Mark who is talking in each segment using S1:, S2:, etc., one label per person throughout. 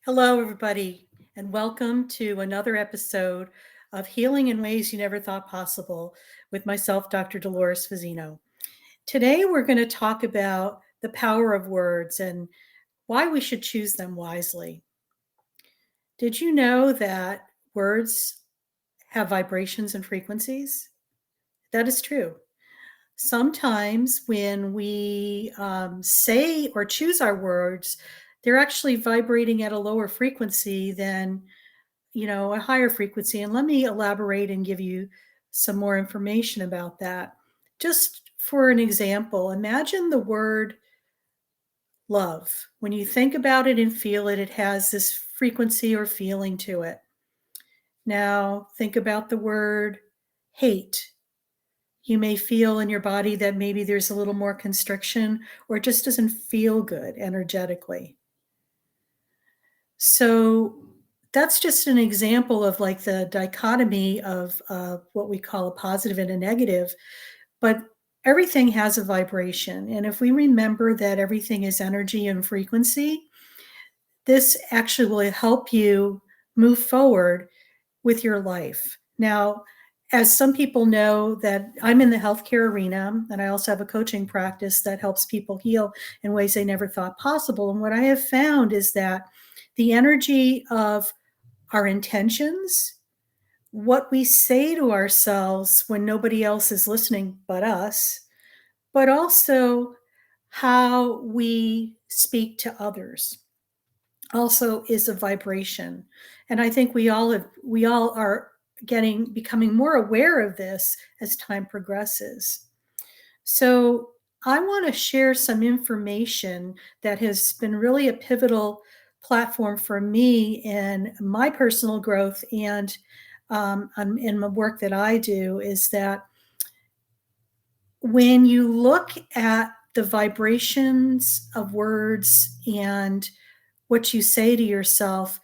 S1: Hello, everybody, and welcome to another episode of Healing in Ways You Never Thought Possible with myself, Dr. Dolores Fazzino. Today, we're going to talk about the power of words and why we should choose them wisely. Did you know that words have vibrations and frequencies? That is true. Sometimes when we say or choose our words, they're actually vibrating at a lower frequency than a higher frequency. And let me elaborate and give you some more information about that. Just for an example, imagine the word love. When you think about it and feel it, it has this frequency or feeling to it. Now, think about the word hate. You may feel in your body that maybe there's a little more constriction or it just doesn't feel good energetically. So that's just an example of like the dichotomy of what we call a positive and a negative. But everything has a vibration. And if we remember that everything is energy and frequency, this actually will help you move forward with your life. Now, as some people know that I'm in the healthcare arena and I also have a coaching practice that helps people heal in ways they never thought possible. And what I have found is that the energy of our intentions, what we say to ourselves when nobody else is listening but us, but also how we speak to others also is a vibration. And I think we all are becoming more aware of this as time progresses. So I want to share some information that has been really a pivotal platform for me in my personal growth and in the work that I do is that when you look at the vibrations of words and what you say to yourself,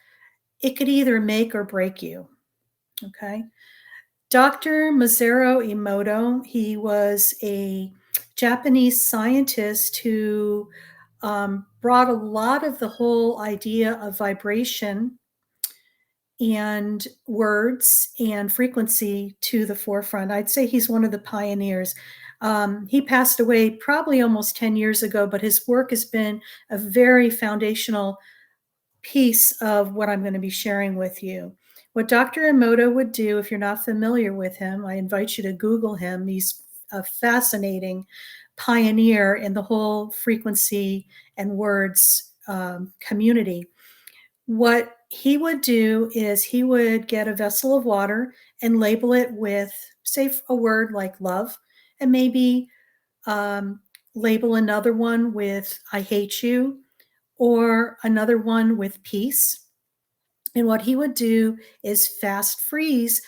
S1: it could either make or break you. Okay. Dr. Masaru Emoto, he was a Japanese scientist who brought a lot of the whole idea of vibration and words and frequency to the forefront. I'd say he's one of the pioneers. He passed away probably almost 10 years ago, but his work has been a very foundational piece of what I'm going to be sharing with you. What Dr. Emoto would do, if you're not familiar with him, I invite you to Google him. He's a fascinating pioneer in the whole frequency and words community. What he would do is he would get a vessel of water and label it with, say, a word like love, and maybe um, label another one with I hate you, or another one with peace. And what he would do is fast freeze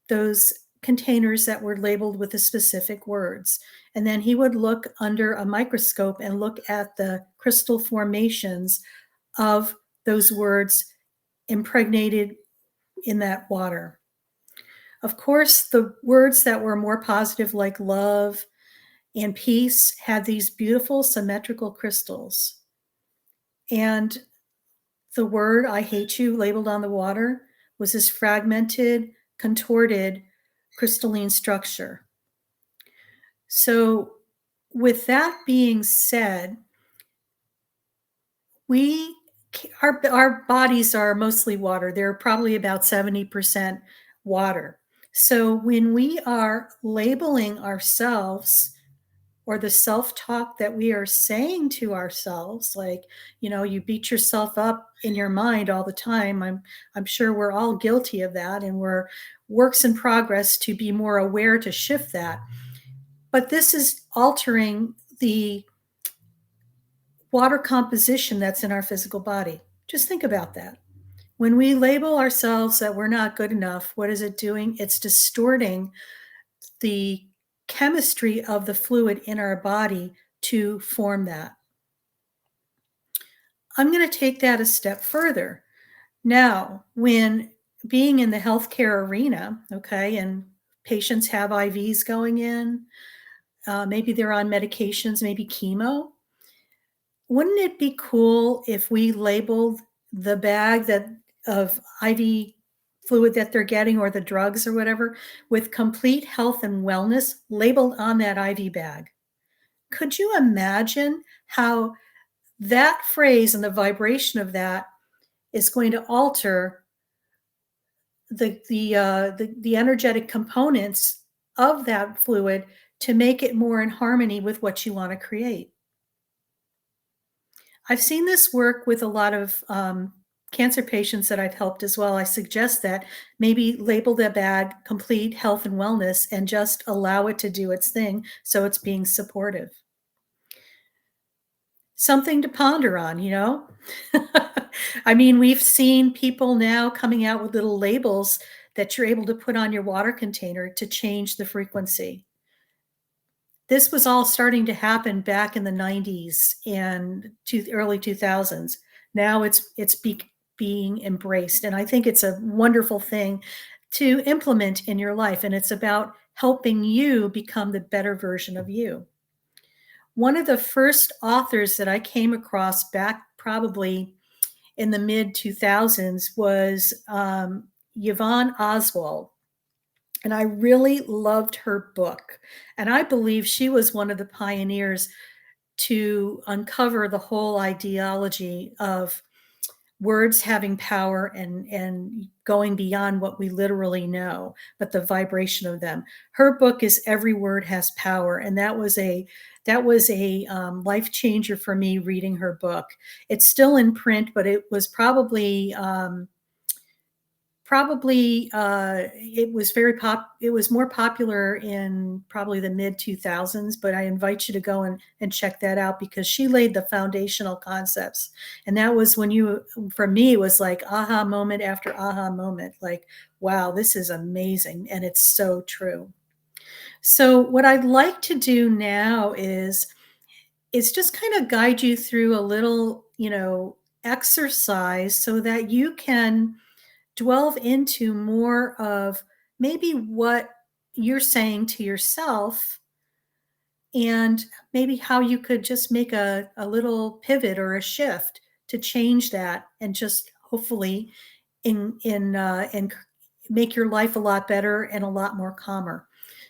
S1: those containers that were labeled with the specific words. And then he would look under a microscope and look at the crystal formations of those words impregnated in that water. Of course, the words that were more positive, like love and peace, had these beautiful symmetrical crystals. And the word I hate you labeled on the water was this fragmented, contorted, crystalline structure. So, with that being said, we our bodies are mostly water. They're probably about 70% water. So when we are labeling ourselves or the self-talk that we are saying to ourselves, like, you beat yourself up in your mind all the time. I'm sure we're all guilty of that, and we're works in progress to be more aware to shift that. But this is altering the water composition that's in our physical body. Just think about that. When we label ourselves that we're not good enough, what is it doing? It's distorting the chemistry of the fluid in our body to form that. I'm going to take that a step further. Now, when being in the healthcare arena, okay, and patients have IVs going in, maybe they're on medications, maybe chemo. Wouldn't it be cool if we labeled the bag that of IV fluid that they're getting or the drugs or whatever with complete health and wellness labeled on that IV bag. Could you imagine how that phrase and the vibration of that is going to alter the energetic components of that fluid to make it more in harmony with what you want to create? I've seen this work with a lot of cancer patients that I've helped as well. I suggest that maybe label the bag complete health and wellness and just allow it to do its thing so it's being supportive. Something to ponder on, you know? I mean, we've seen people now coming out with little labels that you're able to put on your water container to change the frequency. This was all starting to happen back in the 90s and early 2000s. Now being embraced, and I think it's a wonderful thing to implement in your life, and it's about helping you become the better version of you. One of the first authors that I came across back probably in the mid 2000s was Yvonne Oswald. And I really loved her book. And I believe she was one of the pioneers to uncover the whole ideology of words having power and going beyond what we literally know, but the vibration of them. Her book is Every Word Has Power, and that was a life changer for me reading her book. It's still in print, but it was probably it was it was more popular in probably the mid 2000s, but I invite you to go and check that out because she laid the foundational concepts. And that was when for me, it was like aha moment after aha moment, like, wow, this is amazing. And it's so true. So what I'd like to do now is just kind of guide you through a little, exercise so that you can delve into more of maybe what you're saying to yourself and maybe how you could just make a little pivot or a shift to change that and just hopefully in make your life a lot better and a lot more calmer.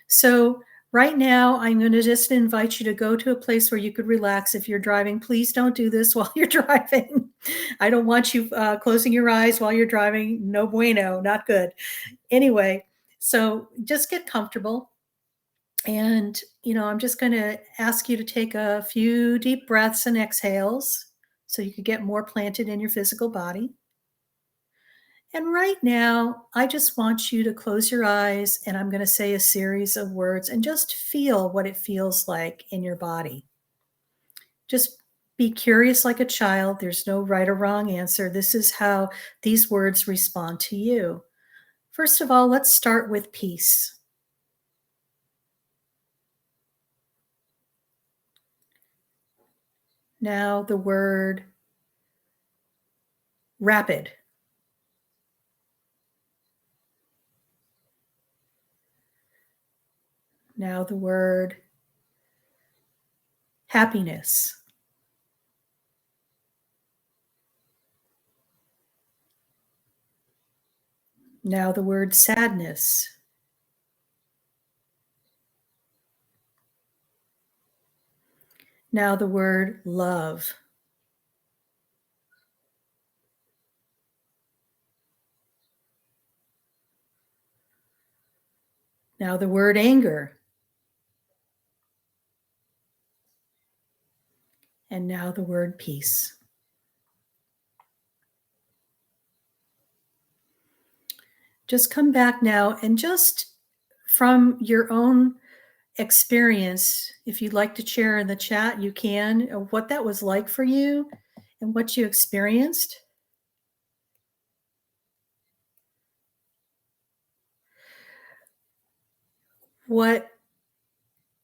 S1: So right now, I'm going to just invite you to go to a place where you could relax. If you're driving, please don't do this while you're driving. I don't want you closing your eyes while you're driving. No bueno, not good. Anyway, so just get comfortable. And, I'm just going to ask you to take a few deep breaths and exhales so you could get more planted in your physical body. And right now, I just want you to close your eyes and I'm going to say a series of words and just feel what it feels like in your body. Just be curious like a child. There's no right or wrong answer. This is how these words respond to you. First of all, let's start with peace. Now the word rapid. Now the word happiness. Now the word sadness. Now the word love. Now the word anger. And now the word peace. Just come back now and just from your own experience, if you'd like to share in the chat, you can, what that was like for you and what you experienced. What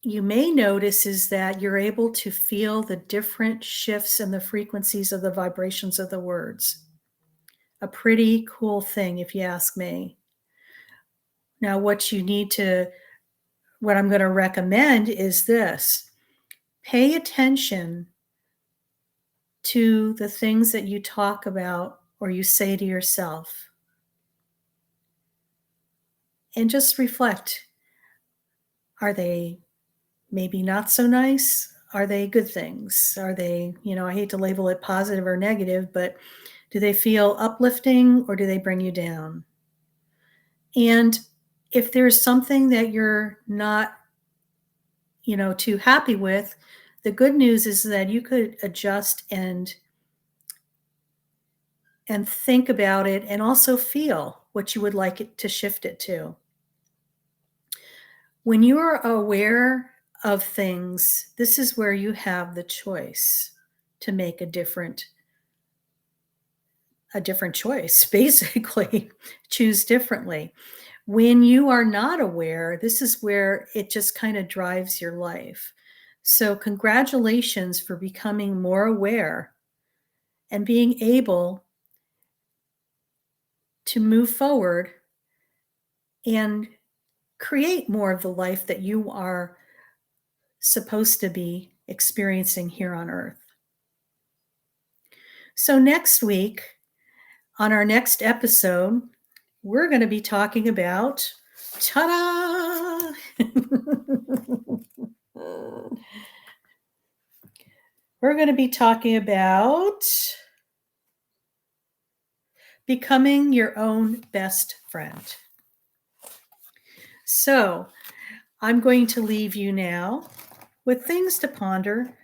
S1: you may notice is that you're able to feel the different shifts in the frequencies of the vibrations of the words. A pretty cool thing, if you ask me. Now, what I'm going to recommend is this: pay attention to the things that you talk about or you say to yourself. And just reflect. Are they maybe not so nice? Are they good things? Are they, I hate to label it positive or negative, but do they feel uplifting or do they bring you down? And if there's something that you're not, too happy with, the good news is that you could adjust and think about it and also feel what you would like it to shift it to. When you are aware of things, this is where you have the choice to make a different choice, basically. Choose differently. When you are not aware, this is where it just kind of drives your life. So congratulations for becoming more aware and being able to move forward and create more of the life that you are supposed to be experiencing here on earth. So next week, on our next episode, we're going to be talking about, ta-da! We're going to be talking about becoming your own best friend. So I'm going to leave you now with things to ponder,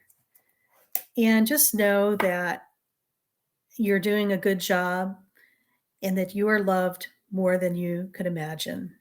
S1: and just know that you're doing a good job and that you are loved more than you could imagine.